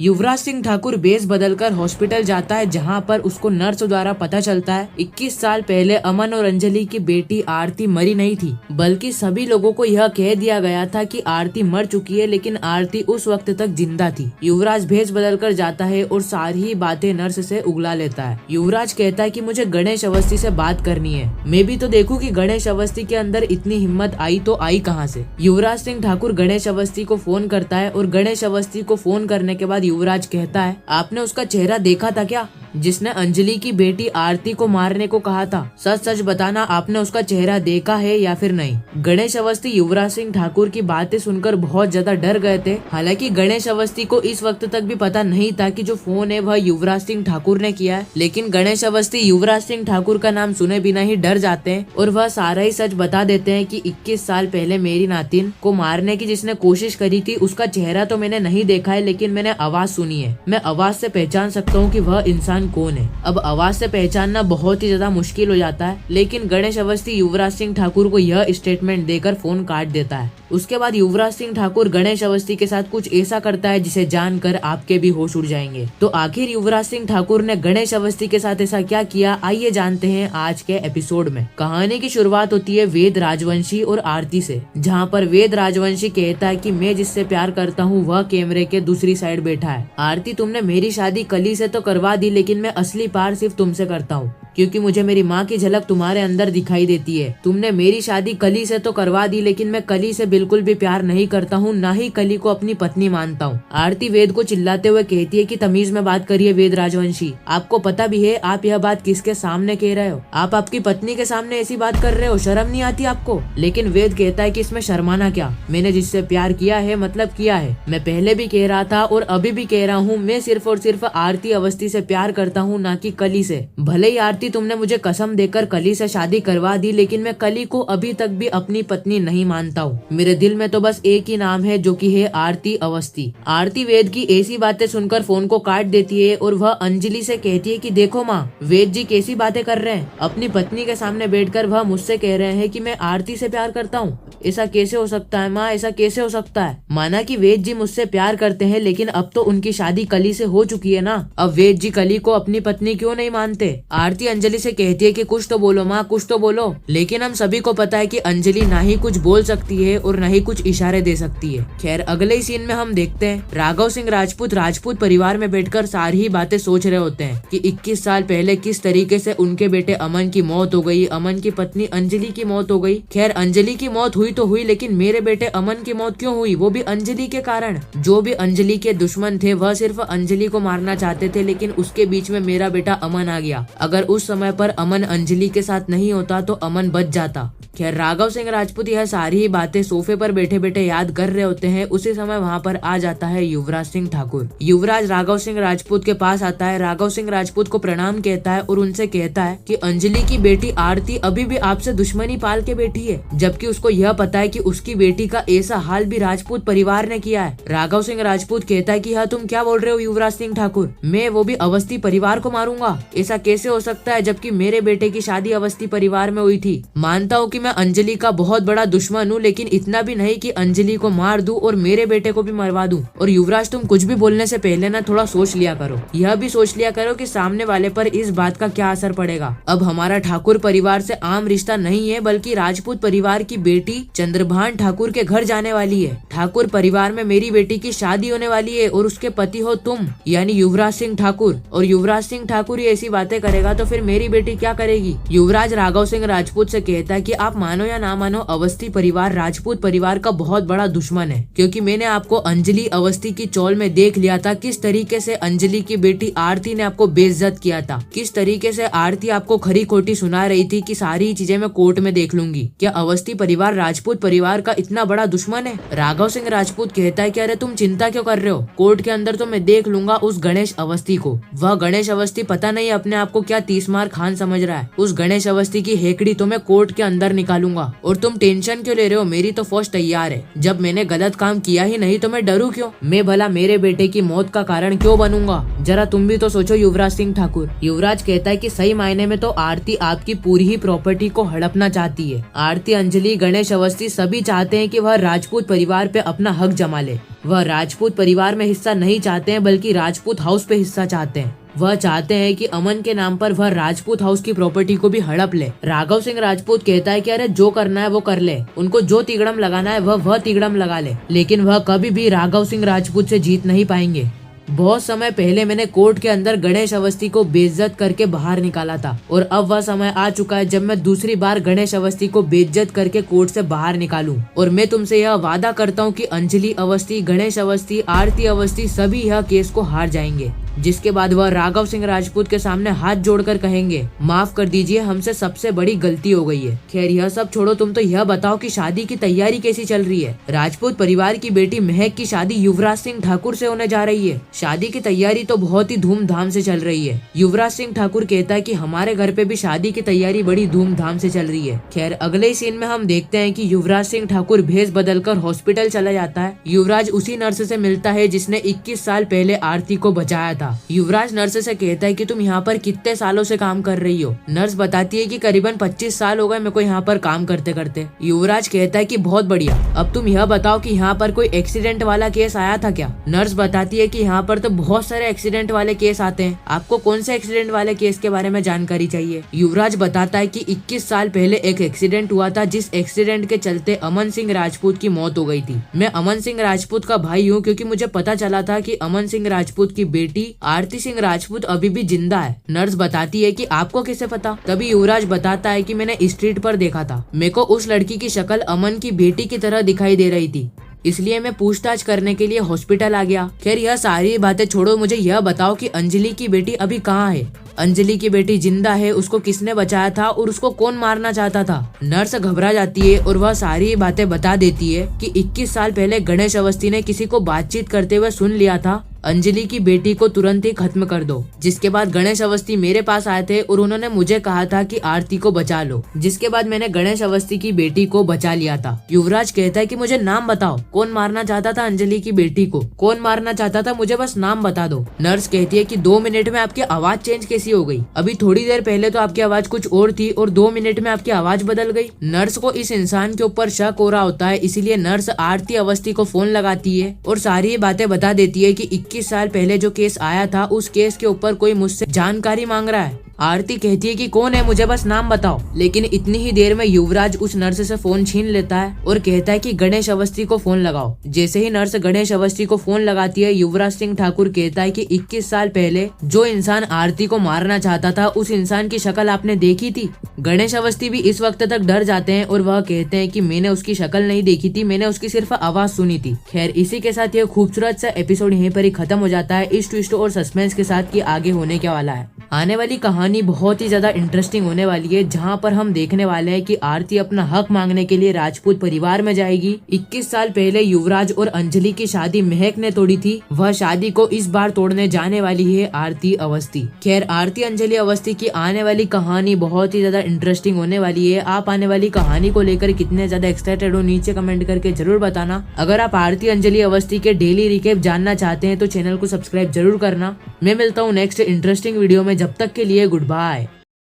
Yuvraj Singh Thakur base बदलकर hospital जाता है, जहां पर उसको नर्स द्वारा पता चलता है 21 साल पहले अमन और अंजलि की बेटी आरती मरी नहीं थी, बल्कि सभी लोगों को यह कह दिया गया था कि आरती मर चुकी है, लेकिन आरती उस वक्त तक जिंदा थी। युवराज भेस बदलकर जाता है और सारी बातें नर्स से उगला लेता है। युवराज कहता है कि मुझे गणेश अवस्थी से बात करनी है, मैं भी तो देखूं कि गणेश अवस्थी के अंदर इतनी हिम्मत आई तो आई कहां से। युवराज सिंह ठाकुर गणेश अवस्थी को फोन करता है और गणेश अवस्थी को फोन करने के बाद युवराज कहता है, आपने उसका चेहरा देखा था क्या, जिसने अंजलि की बेटी आरती को मारने को कहा था? सच सच बताना, आपने उसका चेहरा देखा है या फिर नहीं? गणेश अवस्थी युवराज सिंह ठाकुर की बातें सुनकर बहुत ज्यादा डर गए थे। हालांकि गणेश अवस्थी को इस वक्त तक भी पता नहीं था कि जो फोन है वह युवराज सिंह ठाकुर ने किया है, लेकिन गणेश अवस्थी युवराज सिंह ठाकुर का नाम सुने बिना ही डर जाते हैं और वह सारा ही सच बता देते हैं कि 21 साल पहले मेरी नातिन को मारने की जिसने कोशिश करी थी, उसका चेहरा तो मैंने नहीं देखा है, लेकिन मैंने आवाज सुनी है। मैं आवाज से पहचान सकता हूँ कि वह इंसान कौन है। अब आवाज से पहचानना बहुत ही ज्यादा मुश्किल हो जाता है, लेकिन गणेश अवस्थी युवराज सिंह ठाकुर को यह स्टेटमेंट देकर फोन काट देता है। उसके बाद युवराज सिंह ठाकुर गणेश अवस्थी के साथ कुछ ऐसा करता है जिसे जानकर आपके भी होश उड़ जाएंगे। तो आखिर युवराज सिंह ठाकुर ने गणेश अवस्थी के साथ ऐसा क्या किया, आइए जानते हैं आज के एपिसोड में। कहानी की शुरुआत होती है वेद राजवंशी और आरती से, जहाँ पर वेद राजवंशी कहता है कि मैं जिससे प्यार करता हूँ वह कैमरे के दूसरी साइड बैठा है। आरती, तुमने मेरी शादी कली से तो करवा दी, लेकिन मैं असली प्यार सिर्फ तुमसे करता हूँ, क्योंकि मुझे मेरी माँ की झलक तुम्हारे अंदर दिखाई देती है। तुमने मेरी शादी कली से तो करवा दी, लेकिन मैं कली से बिल्कुल भी प्यार नहीं करता हूँ, ना ही कली को अपनी पत्नी मानता हूँ। आरती वेद को चिल्लाते हुए कहती है कि तमीज में बात करिए वेद राजवंशी, आपको पता भी है आप यह बात किसके सामने कह रहे हो? आप आपकी पत्नी के सामने ऐसी बात कर रहे हो, शर्म नहीं आती आपको? लेकिन वेद कहता है कि इसमें शर्माना क्या, मैंने जिससे प्यार किया है मतलब किया है। मैं पहले भी कह रहा था और अभी भी कह रहा हूँ, मैं सिर्फ और सिर्फ आरती अवस्थी से प्यार करता हूँ, ना कि कली से। भले ही आरती तुमने मुझे कसम देकर कली से शादी करवा दी, लेकिन मैं कली को अभी तक भी अपनी पत्नी नहीं मानता हूँ। मेरे दिल में तो बस एक ही नाम है, जो कि है आरती अवस्थी। आरती वेद की ऐसी बातें सुनकर फोन को काट देती है और वह अंजलि से कहती है कि देखो माँ, वेद जी कैसी बातें कर रहे हैं। अपनी पत्नी के सामने बैठकर वह मुझसे कह रहे हैं कि मैं आरती से प्यार करता हूँ। ऐसा कैसे हो सकता है माँ, ऐसा कैसे हो सकता है? माना कि वेद जी मुझसे प्यार करते हैं, लेकिन अब तो उनकी शादी कली से हो चुकी है ना, अब वेद जी कली को अपनी पत्नी क्यों नहीं मानते? आरती अंजलि से कहती है कि कुछ तो बोलो माँ, कुछ तो बोलो। लेकिन हम सभी को पता है कि अंजलि ना ही कुछ बोल सकती है और ना ही कुछ इशारे दे सकती है। खैर, अगले ही सीन में हम देखते हैं राघव सिंह राजपूत परिवार में बैठकर सारी ही बातें सोच रहे होते हैं कि 21 साल पहले किस तरीके से उनके बेटे अमन की मौत हो गई, अमन की पत्नी अंजलि की मौत हो गई। खैर, अंजलि की मौत हुई तो हुई, लेकिन मेरे बेटे अमन की मौत क्यों हुई, वो भी अंजलि के कारण। जो भी अंजलि के दुश्मन थे वह सिर्फ अंजलि को मारना चाहते थे, लेकिन उसके बीच में मेरा बेटा अमन आ गया। अगर उस समय पर अमन अंजलि के साथ नहीं होता तो अमन बच जाता। खैर, राघव सिंह राजपूत यह सारी ही बातें सोफे पर बैठे बैठे याद कर रहे होते हैं। उसी समय वहाँ पर आ जाता है युवराज सिंह ठाकुर। युवराज राघव सिंह राजपूत के पास आता है, राघव सिंह राजपूत को प्रणाम कहता है और उनसे कहता है कि अंजलि की बेटी आरती अभी भी आपसे दुश्मनी पाल के बैठी है, जबकि उसको यह पता है कि उसकी बेटी का ऐसा हाल भी राजपूत परिवार ने किया है। राघव सिंह राजपूत कहता है कि हाँ, तुम क्या बोल रहे हो युवराज सिंह ठाकुर, मैं वो भी अवस्थी परिवार को मारूंगा? ऐसा कैसे हो सकता है, जबकि मेरे बेटे की शादी अवस्थी परिवार में हुई थी। मानता हूँ कि मैं अंजलि का बहुत बड़ा दुश्मन हूँ, लेकिन इतना भी नहीं कि अंजलि को मार दूं और मेरे बेटे को भी मरवा दूं। और युवराज, तुम कुछ भी बोलने से पहले ना थोड़ा सोच लिया करो, यह भी सोच लिया करो कि सामने वाले पर इस बात का क्या असर पड़ेगा। अब हमारा ठाकुर परिवार से आम रिश्ता नहीं है, बल्कि राजपूत परिवार की बेटी चंद्रभान ठाकुर के घर जाने वाली है। ठाकुर परिवार में मेरी बेटी की शादी होने वाली है और उसके पति हो तुम, यानी युवराज सिंह ठाकुर। और युवराज सिंह ठाकुर ये ऐसी बातें करेगा तो फिर मेरी बेटी क्या करेगी? युवराज राघव सिंह राजपूत से कहता है कि आप मानो या ना मानो, अवस्थी परिवार राजपूत परिवार का बहुत बड़ा दुश्मन है, क्योंकि मैंने आपको अंजलि अवस्थी की चौल में देख लिया था। किस तरीके से अंजलि की बेटी आरती ने आपको बेइज्जत किया था, किस तरीके से आरती आपको खरी खोटी सुना रही थी कि सारी चीजें मैं कोर्ट में देख लूंगी। क्या अवस्थी परिवार राजपूत परिवार का इतना बड़ा दुश्मन है? राघव सिंह राजपूत कहता है कि अरे तुम चिंता क्यों कर रहे हो, कोर्ट के अंदर तो मैं देख लूंगा उस गणेश अवस्थी को। वह गणेश अवस्थी पता नहीं अपने आप को क्या 30 मार खान समझ रहा है। उस गणेश अवस्थी की हेकड़ी तो मैं कोर्ट के अंदर निकालूंगा। और तुम टेंशन क्यों ले रहे हो, मेरी तो फौज तैयार है। जब मैंने गलत काम किया ही नहीं तो मैं डरूं क्यों? मैं भला मेरे बेटे की मौत का कारण क्यों बनूंगा? जरा तुम भी तो सोचो युवराज सिंह ठाकुर। युवराज कहता है कि सही मायने में तो आरती आपकी पूरी ही प्रॉपर्टी को हड़पना चाहती है। आरती, अंजलि, गणेश अवस्थी सभी चाहते हैं कि वह राजपूत परिवार पे अपना हक जमा ले। वह राजपूत परिवार में हिस्सा नहीं चाहते हैं बल्कि राजपूत हाउस पे हिस्सा चाहते हैं। वह चाहते हैं कि अमन के नाम पर वह राजपूत हाउस की प्रॉपर्टी को भी हड़प ले। राघव सिंह राजपूत कहता है कि अरे जो करना है वो कर ले, उनको जो तिगड़म लगाना है वह तिगड़म लगा ले, लेकिन वह कभी भी राघव सिंह राजपूत से जीत नहीं पाएंगे। बहुत समय पहले मैंने कोर्ट के अंदर गणेश अवस्थी को बेइज्जत करके बाहर निकाला था और अब वह समय आ चुका है जब मैं दूसरी बार गणेश अवस्थी को बेइज्जत करके कोर्ट से बाहर निकालूं। और मैं तुमसे यह वादा करता हूं कि अंजलि अवस्थी, गणेश अवस्थी, आरती अवस्थी सभी यह केस को हार जाएंगे, जिसके बाद वह राघव सिंह राजपूत के सामने हाथ जोड़कर कहेंगे, माफ कर दीजिए, हमसे सबसे बड़ी गलती हो गई है। खैर यह सब छोड़ो, तुम तो यह बताओ कि शादी की तैयारी कैसी चल रही है। राजपूत परिवार की बेटी महक की शादी युवराज सिंह ठाकुर से होने जा रही है। शादी की तैयारी तो बहुत ही धूमधाम से चल रही है। युवराज सिंह ठाकुर कहता है कि हमारे घर पे भी शादी की तैयारी बड़ी धूमधाम से चल रही है। खैर अगले सीन में हम देखते हैं कि युवराज सिंह ठाकुर भेष बदलकर हॉस्पिटल चला जाता है। युवराज उसी नर्स से मिलता है जिसने 21 साल पहले आरती को बचाया था। युवराज नर्स से कहता है कि तुम यहाँ पर कितने सालों से काम कर रही हो। नर्स बताती है कि करीबन 25 साल हो गए मेरे को यहाँ पर काम करते करते। युवराज कहता है कि बहुत बढ़िया, अब तुम यह बताओ कि यहाँ पर कोई एक्सीडेंट वाला केस आया था क्या। नर्स बताती है कि यहाँ पर तो बहुत सारे एक्सीडेंट वाले केस आते हैं, आपको कौन से एक्सीडेंट वाले केस के बारे में जानकारी चाहिए। युवराज बताता है कि 21 साल पहले एक एक्सीडेंट हुआ था, जिस एक्सीडेंट के चलते अमन सिंह राजपूत की मौत हो गई थी। मैं अमन सिंह राजपूत का भाई हूँ क्योंकि मुझे पता चला था कि अमन सिंह राजपूत की बेटी आरती सिंह राजपूत अभी भी जिंदा है। नर्स बताती है कि आपको कैसे पता। तभी युवराज बताता है कि मैंने स्ट्रीट पर देखा था, मेरे को उस लड़की की शक्ल अमन की बेटी की तरह दिखाई दे रही थी, इसलिए मैं पूछताछ करने के लिए हॉस्पिटल आ गया। खैर यह सारी बातें छोड़ो, मुझे यह बताओ कि अंजलि की बेटी अभी कहाँ है। अंजलि की बेटी जिंदा है, उसको किसने बचाया था और उसको कौन मारना चाहता था। नर्स घबरा जाती है और वह सारी बातें बता देती है कि 21 साल पहले गणेश अवस्थी ने किसी को बातचीत करते हुए सुन लिया था, अंजलि की बेटी को तुरंत ही खत्म कर दो। जिसके बाद गणेश अवस्थी मेरे पास आए थे और उन्होंने मुझे कहा था कि आरती को बचा लो, जिसके बाद मैंने गणेश अवस्थी की बेटी को बचा लिया था। युवराज कहता है कि मुझे नाम बताओ, कौन मारना चाहता था अंजलि की बेटी को, कौन मारना चाहता था, मुझे बस नाम बता दो। नर्स कहती है कि 2 मिनट में आपकी आवाज चेंज कैसी हो गई, अभी थोड़ी देर पहले तो आपकी आवाज कुछ और थी और 2 मिनट में आपकी आवाज बदल गई। नर्स को इस इंसान के ऊपर शक हो रहा होता है, इसीलिए नर्स आरती अवस्थी को फोन लगाती है और सारी बातें बता देती है कि 21 साल पहले जो केस आया था उस केस के ऊपर कोई मुझसे जानकारी मांग रहा है। आरती कहती है कि कौन है, मुझे बस नाम बताओ। लेकिन इतनी ही देर में युवराज उस नर्स से फोन छीन लेता है और कहता है कि गणेश अवस्थी को फोन लगाओ। जैसे ही नर्स गणेश अवस्थी को फोन लगाती है, युवराज सिंह ठाकुर कहता है कि 21 साल पहले जो इंसान आरती को मारना चाहता था उस इंसान की शक्ल आपने देखी थी। गणेश अवस्थी भी इस वक्त तक डर जाते हैं और वह कहते हैं कि मैंने उसकी शक्ल नहीं देखी थी, मैंने उसकी सिर्फ आवाज सुनी थी। खैर इसी के साथ यह खूबसूरत सा एपिसोड यहीं पर ही खत्म हो जाता है, इस ट्विस्ट और सस्पेंस के साथ कि आगे होने क्या वाला है। आने वाली कहानी बहुत ही ज्यादा इंटरेस्टिंग होने वाली है, जहां पर हम देखने वाले हैं कि आरती अपना हक मांगने के लिए राजपूत परिवार में जाएगी। 21 साल पहले युवराज और अंजलि की शादी महक ने तोड़ी थी, वह शादी को इस बार तोड़ने जाने वाली है आरती अवस्थी। खैर आरती अंजलि अवस्थी की आने वाली कहानी बहुत ही ज्यादा इंटरेस्टिंग होने वाली है। आप आने वाली कहानी को लेकर कितने ज्यादा एक्साइटेड हो, नीचे कमेंट करके जरूर बताना। अगर आप आरती अंजलि अवस्थी के डेली रिकेप जानना चाहते हैं तो चैनल को सब्सक्राइब जरूर करना। मैं मिलता हूँ नेक्स्ट इंटरेस्टिंग वीडियो में, जब तक के लिए गुड बाय।